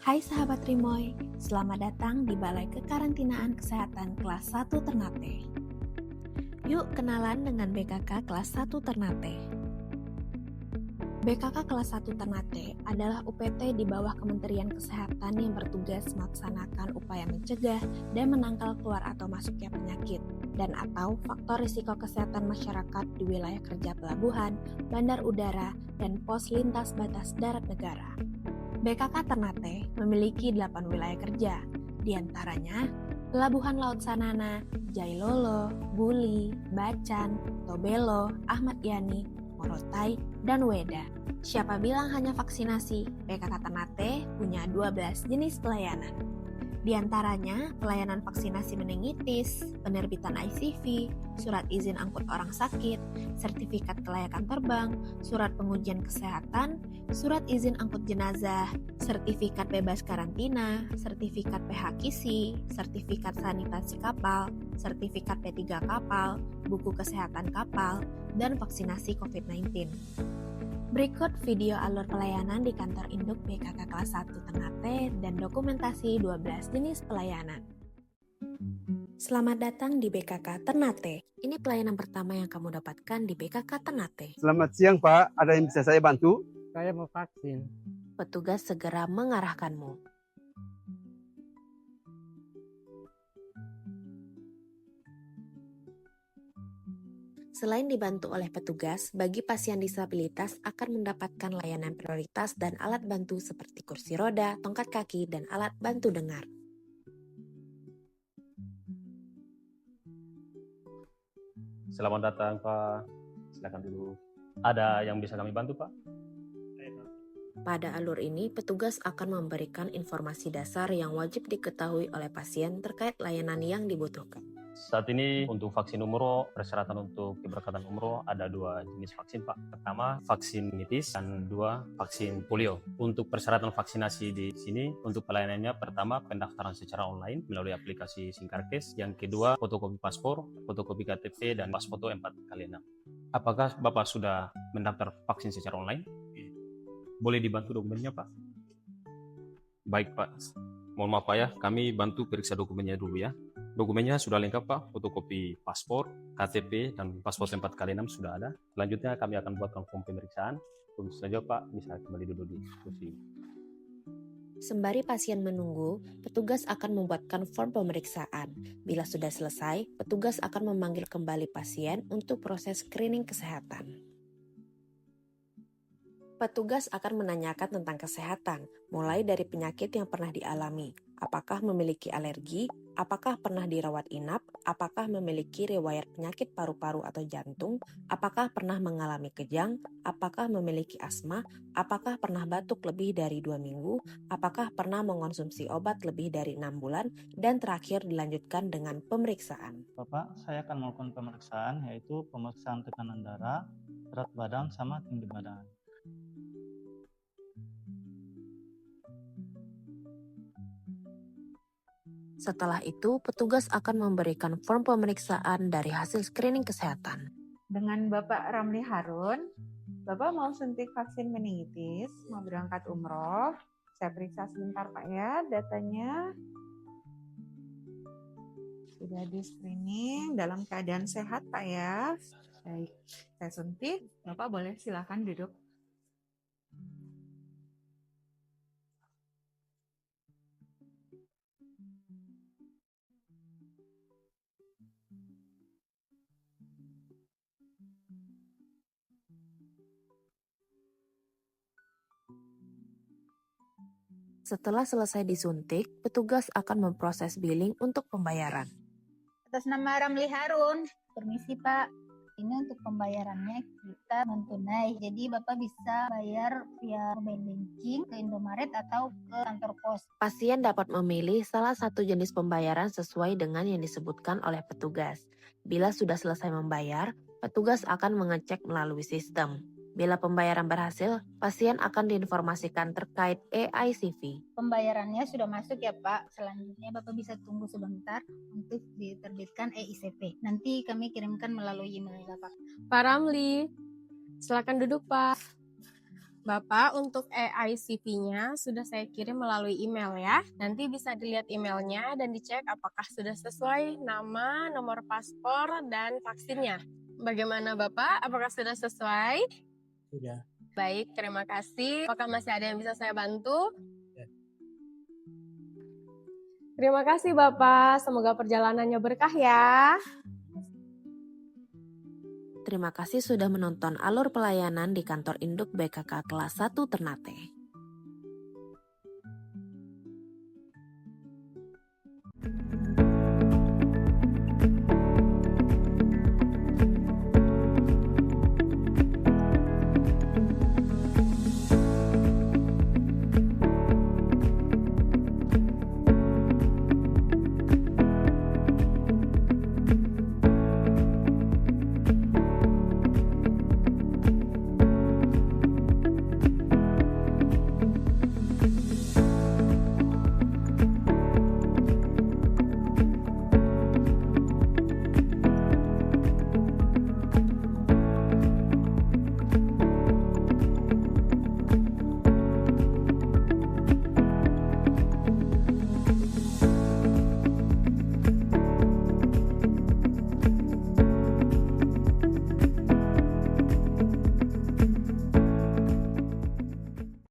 Hai sahabat Rimoy, selamat datang di Balai Kekarantinaan Kesehatan kelas 1 Ternate. Yuk kenalan dengan BKK kelas 1 Ternate. BKK kelas 1 Ternate adalah UPT di bawah Kementerian Kesehatan yang bertugas melaksanakan upaya mencegah dan menangkal keluar atau masuknya penyakit dan atau faktor risiko kesehatan masyarakat di wilayah kerja pelabuhan, bandar udara, dan pos lintas batas darat negara. BKK Ternate memiliki 8 wilayah kerja, diantaranya Pelabuhan Laut Sanana, Jailolo, Buli, Bacan, Tobelo, Ahmad Yani, Morotai, dan Weda. Siapa bilang hanya vaksinasi? BKK Ternate punya 12 jenis pelayanan. Di antaranya pelayanan vaksinasi meningitis, penerbitan ICV, surat izin angkut orang sakit, sertifikat kelayakan terbang, surat pengujian kesehatan, surat izin angkut jenazah, sertifikat bebas karantina, sertifikat PHKISI, sertifikat sanitasi kapal, sertifikat P3 kapal, buku kesehatan kapal, dan vaksinasi COVID-19. Berikut video alur pelayanan di kantor induk BKK kelas 1 Ternate dan dokumentasi 12 jenis pelayanan. Selamat datang di BKK Ternate. Ini pelayanan pertama yang kamu dapatkan di BKK Ternate. Selamat siang Pak, ada yang bisa saya bantu? Saya mau vaksin. Petugas segera mengarahkanmu. Selain dibantu oleh petugas, bagi pasien disabilitas akan mendapatkan layanan prioritas dan alat bantu seperti kursi roda, tongkat kaki, dan alat bantu dengar. Selamat datang Pak, silakan dulu. Ada yang bisa kami bantu Pak? Pada alur ini, petugas akan memberikan informasi dasar yang wajib diketahui oleh pasien terkait layanan yang dibutuhkan. Saat ini untuk vaksin umroh, persyaratan untuk keberangkatan umroh ada 2 jenis vaksin Pak. Pertama vaksin meningitis dan 2 vaksin polio. Untuk persyaratan vaksinasi di sini, untuk pelayanannya pertama pendaftaran secara online melalui aplikasi Sinkarkes. Yang kedua fotokopi paspor, fotokopi KTP, dan pas foto 4x6. Apakah Bapak sudah mendaftar vaksin secara online? Boleh dibantu dokumennya Pak? Baik Pak, mohon maaf Pak ya, kami bantu periksa dokumennya dulu ya. Dokumennya sudah lengkap Pak, fotokopi paspor, KTP, dan paspor 4x6 sudah ada. Selanjutnya kami akan buatkan form pemeriksaan. Tentu saja Pak, bisa kembali duduk di kursi. Sembari pasien menunggu, petugas akan membuatkan form pemeriksaan. Bila sudah selesai, petugas akan memanggil kembali pasien untuk proses screening kesehatan. Petugas akan menanyakan tentang kesehatan, mulai dari penyakit yang pernah dialami, apakah memiliki alergi, apakah pernah dirawat inap, apakah memiliki riwayat penyakit paru-paru atau jantung, apakah pernah mengalami kejang, apakah memiliki asma, apakah pernah batuk lebih dari 2 minggu, apakah pernah mengonsumsi obat lebih dari 6 bulan, dan terakhir dilanjutkan dengan pemeriksaan. Bapak, saya akan melakukan pemeriksaan, yaitu pemeriksaan tekanan darah, berat badan, sama tinggi badan. Setelah itu, petugas akan memberikan form pemeriksaan dari hasil screening kesehatan. Dengan Bapak Ramli Harun, Bapak mau suntik vaksin meningitis, mau berangkat umroh. Saya periksa sebentar Pak ya datanya. Sudah di screening, dalam keadaan sehat Pak ya. Baik, saya suntik. Bapak boleh silakan duduk. Setelah selesai disuntik, petugas akan memproses billing untuk pembayaran. Atas nama Ramli Harun, permisi Pak. Ini untuk pembayarannya kita non-tunai. Jadi Bapak bisa bayar via mobile banking ke Indomaret atau ke kantor pos. Pasien dapat memilih salah satu jenis pembayaran sesuai dengan yang disebutkan oleh petugas. Bila sudah selesai membayar, petugas akan mengecek melalui sistem. Bila pembayaran berhasil, pasien akan diinformasikan terkait eICV. Pembayarannya sudah masuk ya Pak. Selanjutnya Bapak bisa tunggu sebentar untuk diterbitkan eICP. Nanti kami kirimkan melalui email Bapak. Pak Ramli, silakan duduk Pak. Bapak, untuk EICP-nya sudah saya kirim melalui email ya. Nanti bisa dilihat emailnya dan dicek apakah sudah sesuai nama, nomor paspor, dan vaksinnya. Bagaimana Bapak? Apakah sudah sesuai? Sudah. Baik, terima kasih. Apakah masih ada yang bisa saya bantu? Ya. Terima kasih Bapak, semoga perjalanannya berkah ya. Terima kasih sudah menonton alur pelayanan di kantor induk BKK kelas 1 Ternate.